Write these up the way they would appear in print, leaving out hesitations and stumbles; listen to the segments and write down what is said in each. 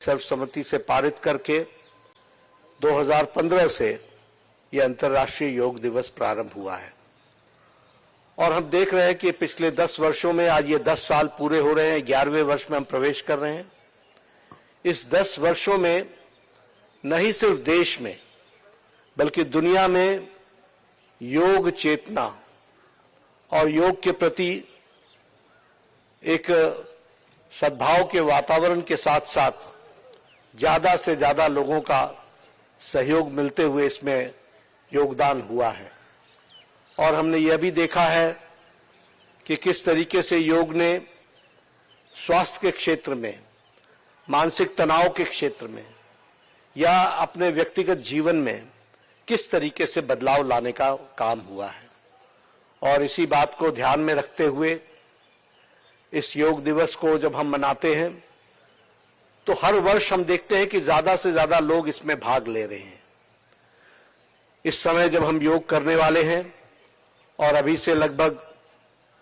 सर्वसम्मति से पारित करके 2015 से यह अंतर्राष्ट्रीय योग दिवस प्रारंभ हुआ है और हम देख रहे हैं कि पिछले 10 वर्षों में आज ये 10 साल पूरे हो रहे हैं, 11वें वर्ष में हम प्रवेश कर रहे हैं। इस 10 वर्षों में न ही सिर्फ देश में बल्कि दुनिया में योग चेतना और योग के प्रति एक सद्भाव के वातावरण के साथ साथ ज्यादा से ज्यादा लोगों का सहयोग मिलते हुए इसमें योगदान हुआ है। और हमने यह भी देखा है कि किस तरीके से योग ने स्वास्थ्य के क्षेत्र में, मानसिक तनाव के क्षेत्र में या अपने व्यक्तिगत जीवन में किस तरीके से बदलाव लाने का काम हुआ है। और इसी बात को ध्यान में रखते हुए इस योग दिवस को जब हम मनाते हैं तो हर वर्ष हम देखते हैं कि ज्यादा से ज्यादा लोग इसमें भाग ले रहे हैं। इस समय जब हम योग करने वाले हैं और अभी से लगभग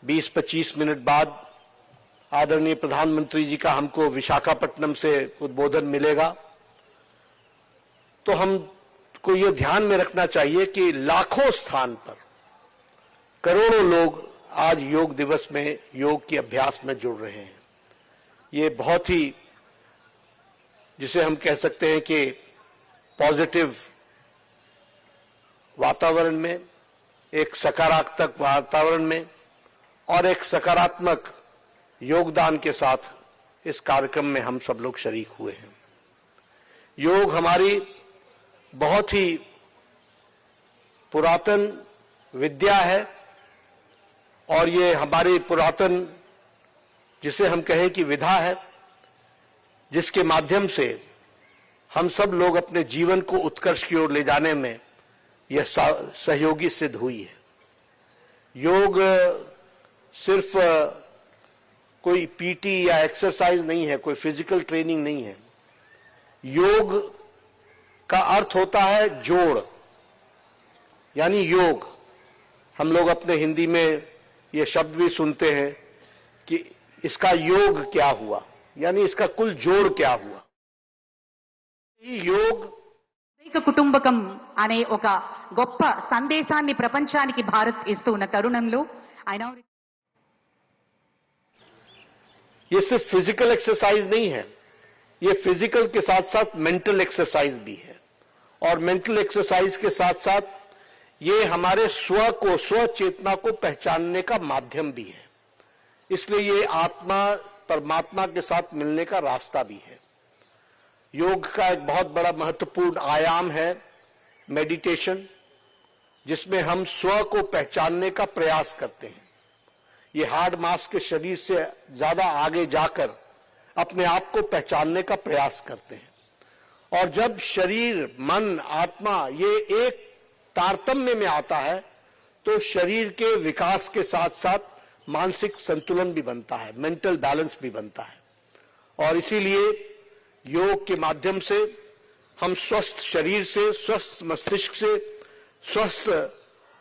20-25 मिनट बाद आदरणीय प्रधानमंत्री जी का हमको विशाखापट्टनम से उद्बोधन मिलेगा, तो हमको ये ध्यान में रखना चाहिए कि लाखों स्थान पर करोड़ों लोग आज योग दिवस में योग के अभ्यास में जुड़ रहे हैं। ये बहुत ही, जिसे हम कह सकते हैं कि पॉजिटिव वातावरण में, एक सकारात्मक वातावरण में और एक सकारात्मक योगदान के साथ इस कार्यक्रम में हम सब लोग शरीक हुए हैं। योग हमारी बहुत ही पुरातन विद्या है और ये हमारी पुरातन, जिसे हम कहें कि विधा है, जिसके माध्यम से हम सब लोग अपने जीवन को उत्कर्ष की ओर ले जाने में यह सहयोगी सिद्ध हुई है। योग सिर्फ कोई पीटी या एक्सरसाइज नहीं है, कोई फिजिकल ट्रेनिंग नहीं है। योग का अर्थ होता है जोड़, यानी योग। हम लोग अपने हिंदी में ये शब्द भी सुनते हैं कि इसका योग क्या हुआ, यानी इसका कुल जोड़ क्या हुआ। योग కుటుంబకం అనే ఒక గొప్ప సందేశాన్ని ప్రపంచానికి భారత్ ఇస్తూ ఉన్న తరుణంలో ఆయన ये सिर्फ फिजिकल एक्सरसाइज नहीं है, ये फिजिकल के साथ साथ मेंटल एक्सरसाइज भी है और मेंटल एक्सरसाइज के साथ साथ ये हमारे स्व को, स्व चेतना को पहचानने का माध्यम भी है। इसलिए ये आत्मा परमात्मा के साथ मिलने का रास्ता भी है। योग का एक बहुत बड़ा महत्वपूर्ण आयाम है मेडिटेशन, जिसमें हम स्व को पहचानने का प्रयास करते हैं। ये हार्ड मास के शरीर से ज्यादा आगे जाकर अपने आप को पहचानने का प्रयास करते हैं। और जब शरीर, मन, आत्मा ये एक तारतम्य में आता है तो शरीर के विकास के साथ साथ मानसिक संतुलन भी बनता है, मेंटल बैलेंस भी बनता है। और इसीलिए योग के माध्यम से हम स्वस्थ शरीर से, स्वस्थ मस्तिष्क से, स्वस्थ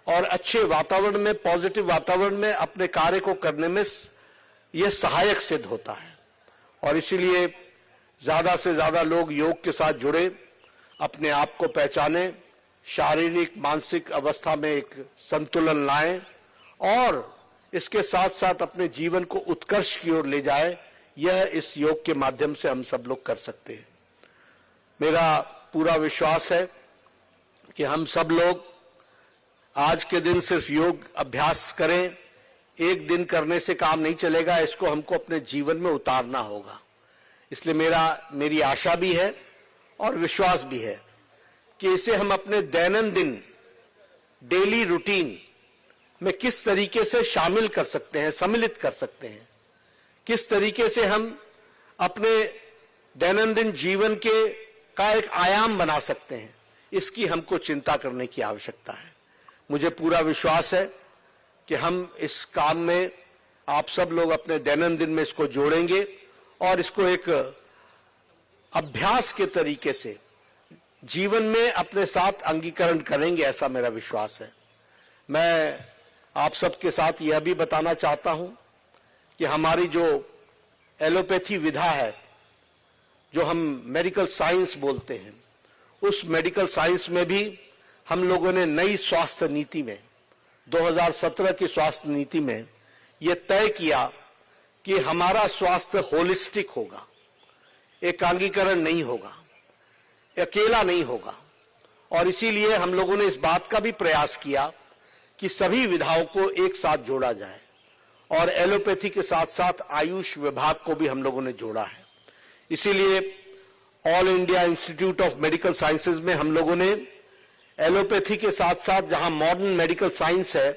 और अच्छे वातावरण में, पॉजिटिव वातावरण में अपने कार्य को करने में यह सहायक सिद्ध होता है। और इसीलिए ज्यादा से ज्यादा लोग योग के साथ जुड़े, अपने आप को पहचाने, शारीरिक मानसिक अवस्था में एक संतुलन लाएं और इसके साथ साथ अपने जीवन को उत्कर्ष की ओर ले जाए। यह इस योग के माध्यम से हम सब लोग कर सकते हैं। मेरा पूरा विश्वास है कि हम सब लोग आज के दिन सिर्फ योग अभ्यास करें, एक दिन करने से काम नहीं चलेगा, इसको हमको अपने जीवन में उतारना होगा। इसलिए मेरी आशा भी है और विश्वास भी है कि इसे हम अपने दैनंदिन डेली रूटीन में किस तरीके से शामिल कर सकते हैं, सम्मिलित कर सकते हैं, किस तरीके से हम अपने दैनंदिन जीवन का एक आयाम बना सकते हैं, इसकी हमको चिंता करने की आवश्यकता है। मुझे पूरा विश्वास है कि हम इस काम में, आप सब लोग अपने दैनंदिन में इसको जोड़ेंगे और इसको एक अभ्यास के तरीके से जीवन में अपने साथ अंगीकरण करेंगे, ऐसा मेरा विश्वास है। मैं आप सबके साथ यह भी बताना चाहता हूं कि हमारी जो एलोपैथी विधा है जो हम मेडिकल साइंस बोलते हैं, उस मेडिकल साइंस में भी हम लोगों ने नई स्वास्थ्य नीति में 2017 की स्वास्थ्य नीति में यह तय किया कि हमारा स्वास्थ्य होलिस्टिक होगा, एकांगीकरण नहीं होगा, अकेला नहीं होगा। और इसीलिए हम लोगों ने इस बात का भी प्रयास किया कि सभी विधाओं को एक साथ जोड़ा जाए और एलोपैथी के साथ साथ आयुष विभाग को भी हम लोगों ने जोड़ा है। इसीलिए all India institute of medical sciences में हम लोगों ने एलोपैथी के साथ साथ जहां मॉडर्न मेडिकल साइंस है,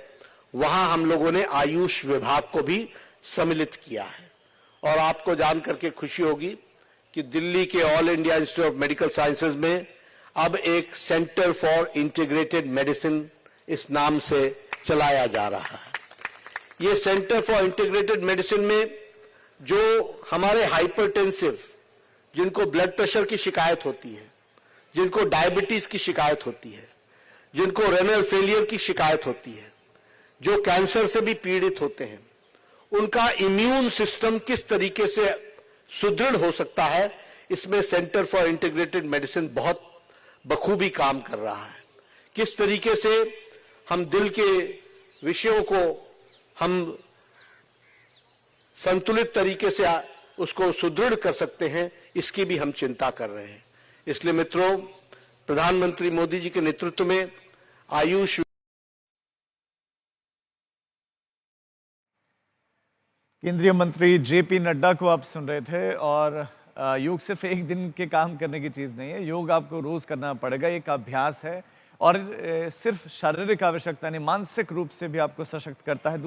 वहां हम लोगों ने आयुष विभाग को भी सम्मिलित किया है। और आपको जान करके खुशी होगी कि दिल्ली के all India institute of medical sciences में अब एक सेंटर फॉर इंटीग्रेटेड मेडिसिन इस नाम से चलाया जा रहा है। ये सेंटर फॉर इंटीग्रेटेड मेडिसिन में जो हमारे हाइपरटेंसिव, जिनको ब्लड प्रेशर की शिकायत होती है, जिनको डायबिटीज की शिकायत होती है, जिनको रेनल फेलियर की शिकायत होती है, जो कैंसर से भी पीड़ित होते हैं, उनका इम्यून सिस्टम किस तरीके से सुदृढ़ हो सकता है, इसमें सेंटर फॉर इंटीग्रेटेड मेडिसिन बहुत बखूबी काम कर रहा है। किस तरीके से हम दिल के विषयों को हम संतुलित तरीके से उसको सुदृढ़ कर सकते हैं, इसकी भी हम चिंता कर रहे हैं। इसलिए मित्रों, प्रधानमंत्री मोदी जी के नेतृत्व में आयुष केंद्रीय मंत्री जेपी नड्डा को आप सुन रहे थे। और योग सिर्फ एक दिन के काम करने की चीज़ नहीं है, योग आपको रोज़ करना पड़ेगा, एक अभ्यास है और सिर्फ शारीरिक आवश्यकता नहीं, मानसिक रूप से भी आपको सशक्त करता है।